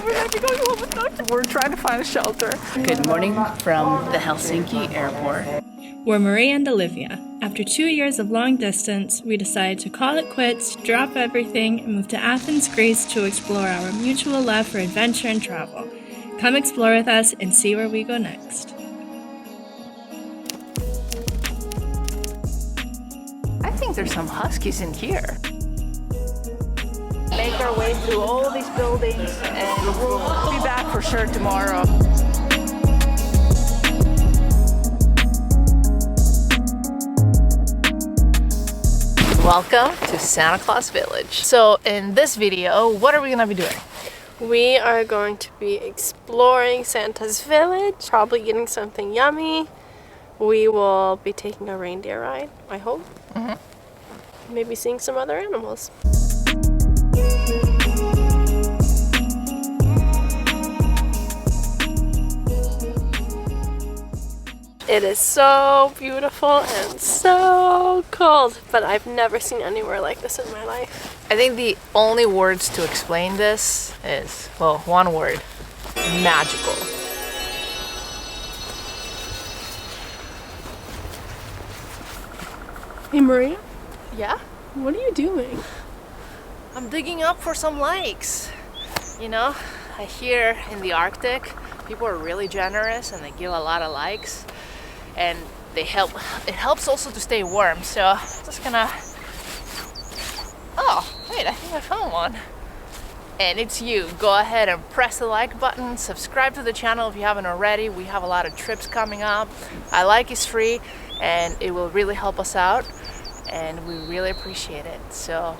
we're gonna be going home with no time. We're trying to find a shelter. Good morning from the Helsinki airport. We're Maria and Olivia. After 2 years of long distance, we decided to call it quits, drop everything, and move to Athens, Greece to explore our mutual love for adventure and travel. Come explore with us and see where we go next. I think there's some huskies in here. Make our way through all these buildings and we'll be back for sure tomorrow. Welcome to Santa Claus Village. So in this video, what are we gonna be doing? We are going to be exploring Santa's village, probably getting something yummy. We will be taking a reindeer ride, I hope. Maybe seeing some other animals. It is so beautiful and so cold, but I've never seen anywhere like this in my life. I think the only words to explain this is, well, one word, magical. Hey Maria, Yeah? what are you doing? I'm digging up for some likes. You know, I hear in the Arctic, people are really generous and they give a lot of likes. And it helps also to stay warm. So I'm just gonna, oh, wait, I think I found one. And it's you. Go ahead and press the like button, subscribe to the channel if you haven't already. We have a lot of trips coming up. A like is free and it will really help us out. And we really appreciate it. So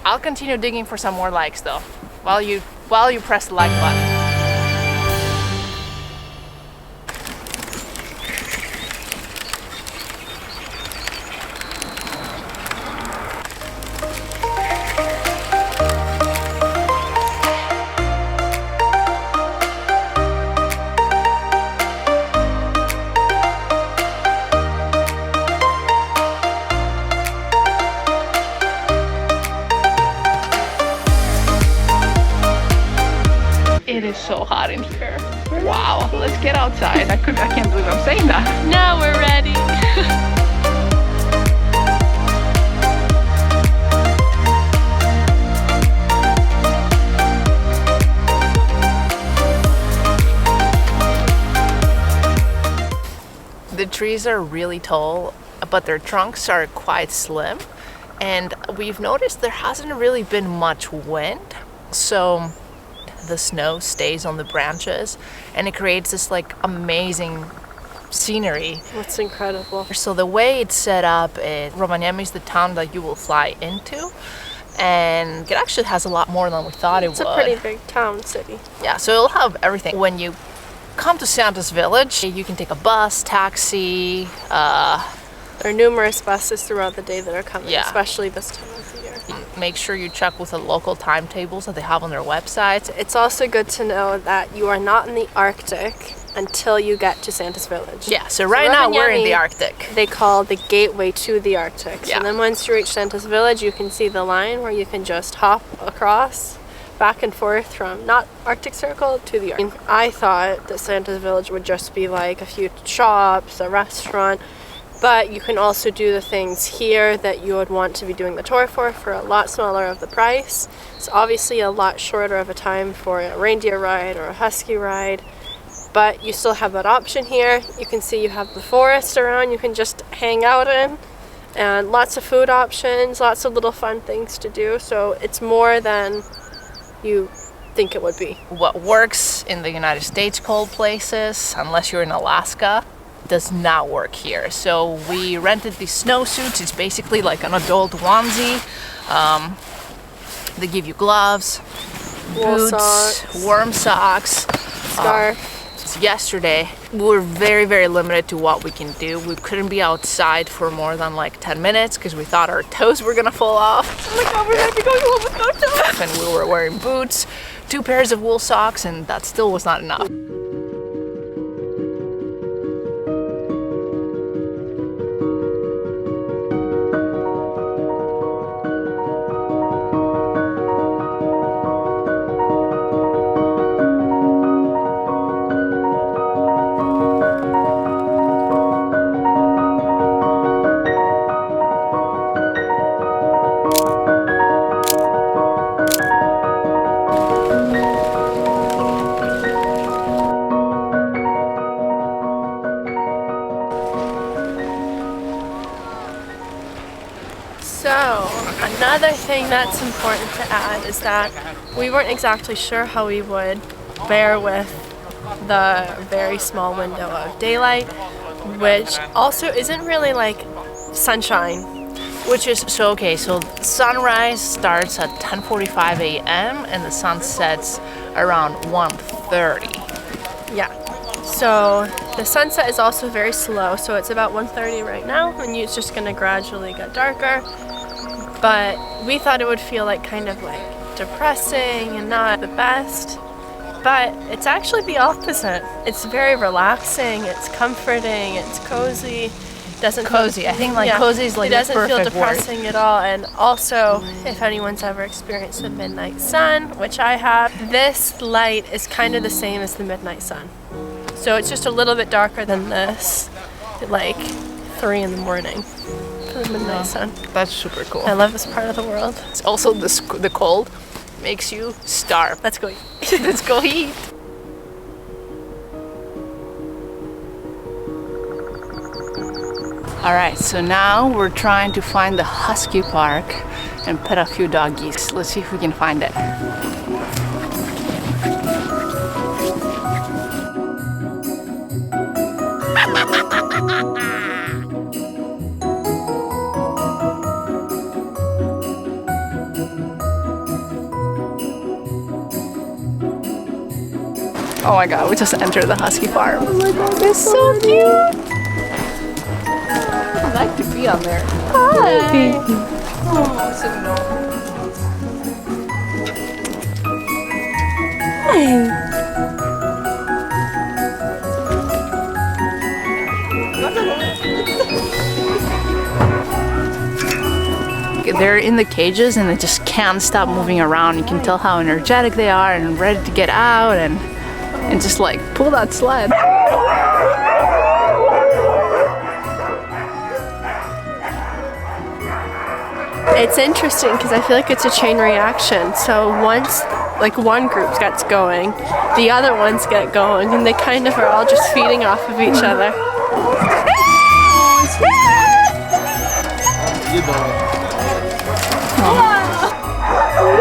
I'll continue digging for some more likes though, while you press the like button. It is so hot in here. Wow, let's get outside. I can't believe I'm saying that. Now we're ready. The trees are really tall, but their trunks are quite slim. And we've noticed there hasn't really been much wind. So the snow stays on the branches and it creates this like amazing scenery. That's incredible. So the way it's set up, Rovaniemi is the town that you will fly into, and it actually has a lot more than we thought it would. It's a pretty big town city. Yeah, so it'll have everything. When you come to Santa's Village, you can take a bus, taxi. There are numerous buses throughout the day that are coming, Yeah. especially this time of the year. Make sure you check with the local timetables that they have on their website. It's also good to know that you are not in the Arctic until you get to Santa's Village. Yeah, so right now we're in the Rovaniemi, Arctic. They call the gateway to the Arctic. Yeah. So then once you reach Santa's Village, you can see the line where you can just hop across back and forth from not Arctic Circle to the Arctic. I thought that Santa's Village would just be like a few shops, a restaurant, but you can also do the things here that you would want to be doing the tour for a lot smaller of the price. It's obviously a lot shorter of a time for a reindeer ride or a husky ride, but you still have that option here. You can see you have the forest around you can just hang out in, and lots of food options, lots of little fun things to do. So it's more than you think it would be. What works in the United States cold places, unless you're in Alaska, does not work here. So we rented these snowsuits. It's basically like an adult onesie. They give you gloves, Wool boots, socks, warm socks, scarf. Yesterday we were very limited to what we can do. We couldn't be outside for more than like 10 minutes because we thought our toes were gonna fall off. Oh my god, we're gonna be going home with no toes. And we were wearing boots, 2 pairs of wool socks, and that still was not enough. other thing that's important to add is that we weren't exactly sure how we would bear with the very small window of daylight, which also isn't really like sunshine. Which is so okay. So sunrise starts at 10:45 a.m. and the sun sets around 1:30. Yeah. So the sunset is also very slow. So it's about 1:30 right now, and it's just gonna gradually get darker. But we thought it would feel like kind of like depressing and not the best. But it's actually the opposite. It's very relaxing, it's comforting, it's cozy. Doesn't Cozy. feel, I think like cozy is like it doesn't the feel perfect depressing word. at all. And also, if anyone's ever experienced the midnight sun, which I have, this light is kind of the same as the midnight sun. So it's just a little bit darker than this, like 3 in the morning for the midnight sun. That's super cool. I love this part of the world. It's also the cold makes you starve. Let's go eat. Let's go eat. All right, so now we're trying to find the Huskypark and pet a few doggies. Let's see if we can find it. Oh my god, we just entered the husky farm. Oh my god, they're so cute! I'd like to be on there. Hi! Oh, so they're in the cages and they just can't stop moving around. You can tell how energetic they are and ready to get out and just like pull that sled. It's interesting because I feel like it's a chain reaction. So once like one group gets going, the other ones get going, and they kind of are all just feeding off of each other. You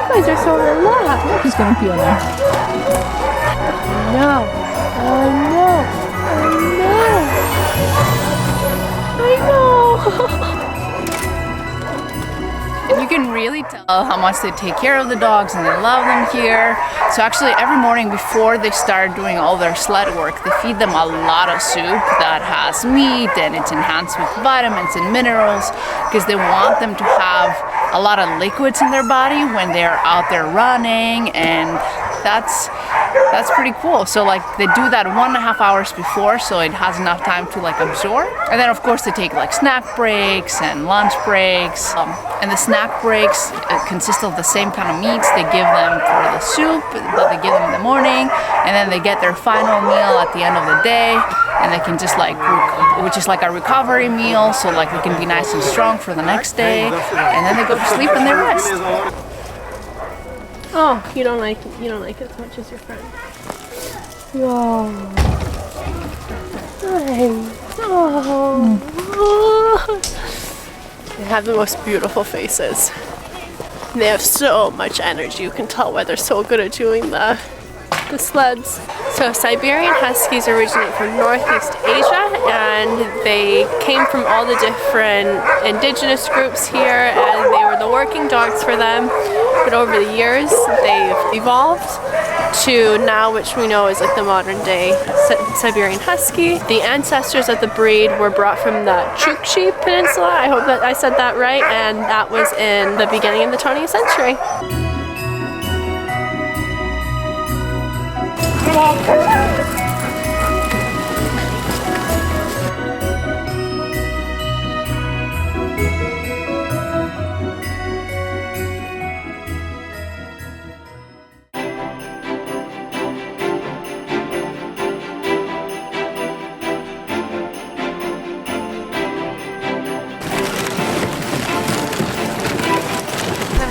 guys are so relaxed. He's gonna pee on there. No. Oh no. Oh no. I know. And you can really tell how much they take care of the dogs and they love them here. So actually every morning before they start doing all their sled work, they feed them a lot of soup that has meat and it's enhanced with vitamins and minerals because they want them to have a lot of liquids in their body when they're out there running, and that's pretty cool. So like they do that 1.5 hours before, so it has enough time to like absorb. And then of course they take like snack breaks and lunch breaks. And the snack breaks consist of the same kind of meats they give them for the soup that they give them in the morning, and then they get their final meal at the end of the day, and they can just like, which is like a recovery meal, so like they can be nice and strong for the next day, and then they go to sleep and they rest. Oh, you don't like it as much as your friend. Whoa. Oh. They have the most beautiful faces. They have so much energy. You can tell why they're so good at doing the sleds. So Siberian Huskies originate from Northeast Asia, and they came from all the different indigenous groups here, and they were the working dogs for them. But over the years, they've evolved to now, which we know is like the modern day Siberian Husky. The ancestors of the breed were brought from the Chukchi Peninsula. I hope that I said that right, and that was in the beginning of the 20th century.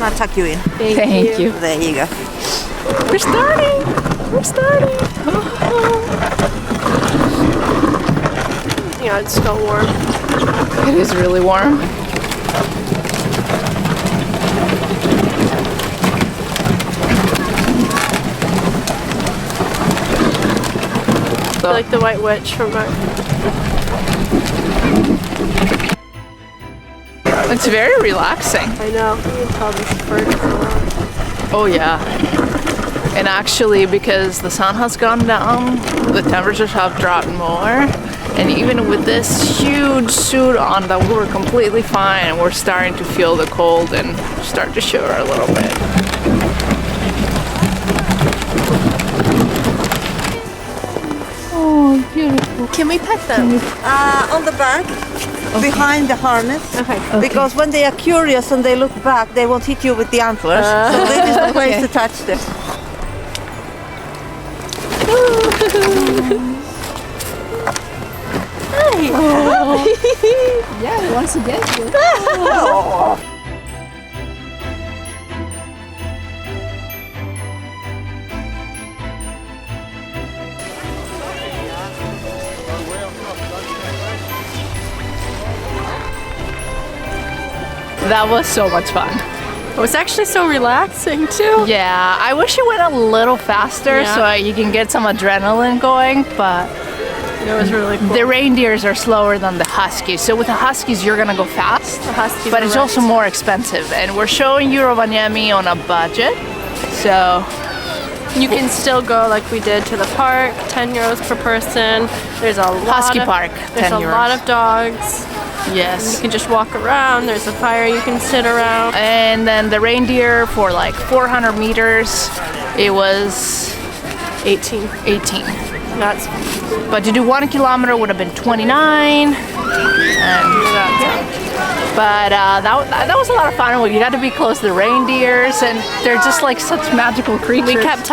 I'll tuck you in. Thank you. There you go. We're starting. Yeah, it's still warm. It is really warm. feel like the White Witch from our... It's very relaxing. I know. You can tell this bird is alive. Oh yeah. And actually, because the sun has gone down, the temperatures have dropped more. And even with this huge suit on, that we were completely fine, and we're starting to feel the cold and start to shiver a little bit. Oh, beautiful. Can we pet them? On the back, behind the harness. Okay. Because when they are curious and they look back, they won't hit you with the antlers. So this is the place to touch them. Yeah, he wants to get you. That was so much fun. It was actually so relaxing too. Yeah, I wish it went a little faster so you can get some adrenaline going, but It was really cool. the reindeers are slower than the huskies. So with the huskies, you're gonna go fast, The huskies but are it's right. also more expensive. And we're showing you Rovaniemi on a budget, so You can still go like we did to the park, 10 euros per person. There's a lot Huskypark, of, 10 There's a euros. lot of dogs. You yes. can just walk around. There's a fire you can sit around. And then the reindeer for like 400 meters, it was 18. 18. That's But to do 1 kilometer would have been 29. But that was a lot of fun. You got to be close to the reindeers, and they're just like such magical creatures. we kept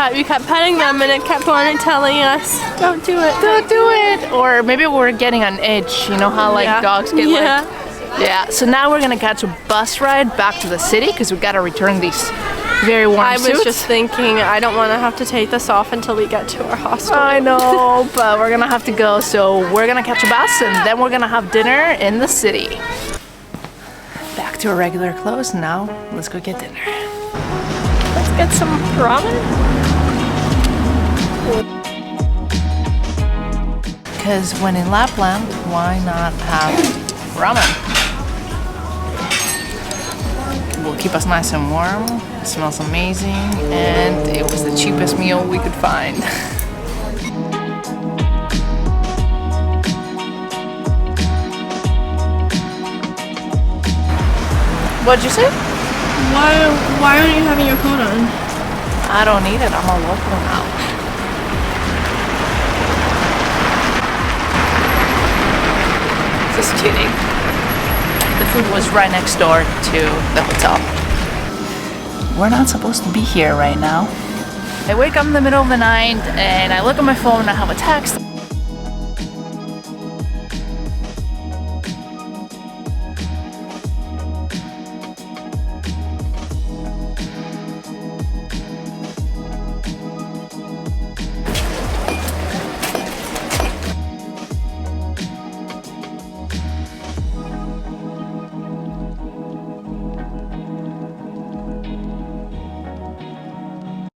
petting them, and it kept on telling us, "Don't do it, Don't do it. Or maybe we're getting an itch. You know how like Yeah. dogs get Yeah. like. Yeah. So now we're gonna catch a bus ride back to the city because we gotta return these very warm I was suits. just thinking, I don't want to have to take this off until we get to our hostel. I know, but we're gonna have to go. So we're gonna catch a bus, and then we're gonna have dinner in the city. Back to our regular clothes now. Let's go get dinner. Let's get some ramen. Because when in Lapland, why not have ramen? It will keep us nice and warm. It smells amazing, and it was the cheapest meal we could find. What'd you say? Why aren't you having your coat on? I don't need it. I'm a local now. Just kidding. The food was right next door to the hotel. We're not supposed to be here right now. I wake up in the middle of the night and I look at my phone and I have a text.